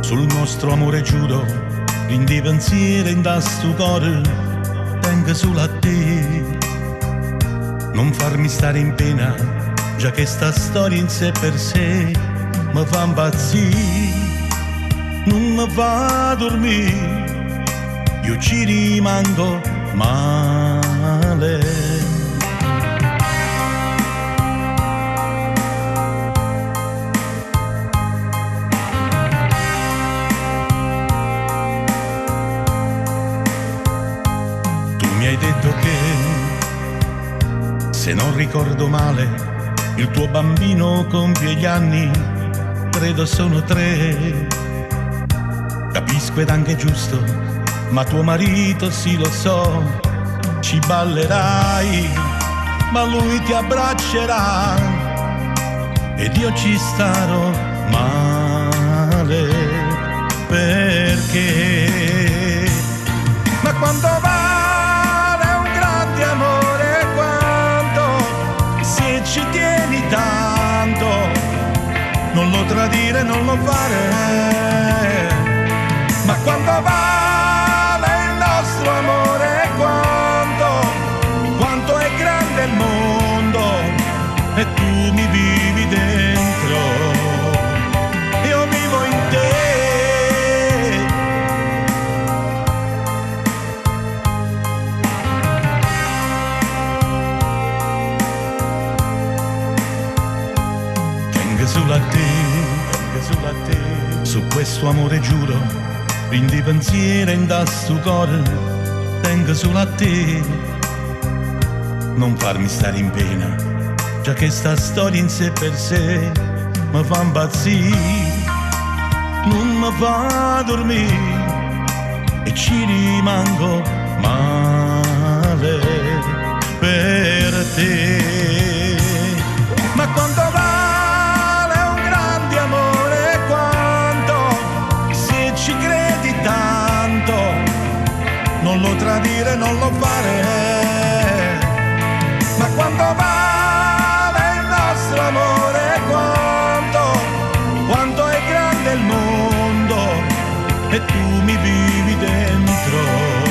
sul nostro amore giuro, quindi pensiero in da sto cuore, tengo solo a te. Non farmi stare in pena, già che sta storia in sé per sé mi fa impazzire, non mi fa dormire, io ci rimango male. Mi hai detto che, se non ricordo male, il tuo bambino compie gli anni, credo sono 3. Capisco ed anche giusto, ma tuo marito sì lo so, ci ballerai, ma lui ti abbraccerà ed io ci starò male, perché? Ma quando va amore, quanto se ci tieni tanto, non lo tradire, non lo fare. Ma quando vale il nostro amore, quanto è grande il mondo e tu mi vivi dentro, io vivo in te. Solo a te, su questo amore giuro, quindi pensiero in da sto cuore, tengo solo a te. Non farmi stare in pena, già che sta storia in sé per sé mi fa impazzire, non mi fa dormire e ci rimango male per te. Ma quando va ci credi tanto, non lo tradire, non lo fare. Ma quando vale il nostro amore, quanto è grande il mondo e tu mi vivi dentro.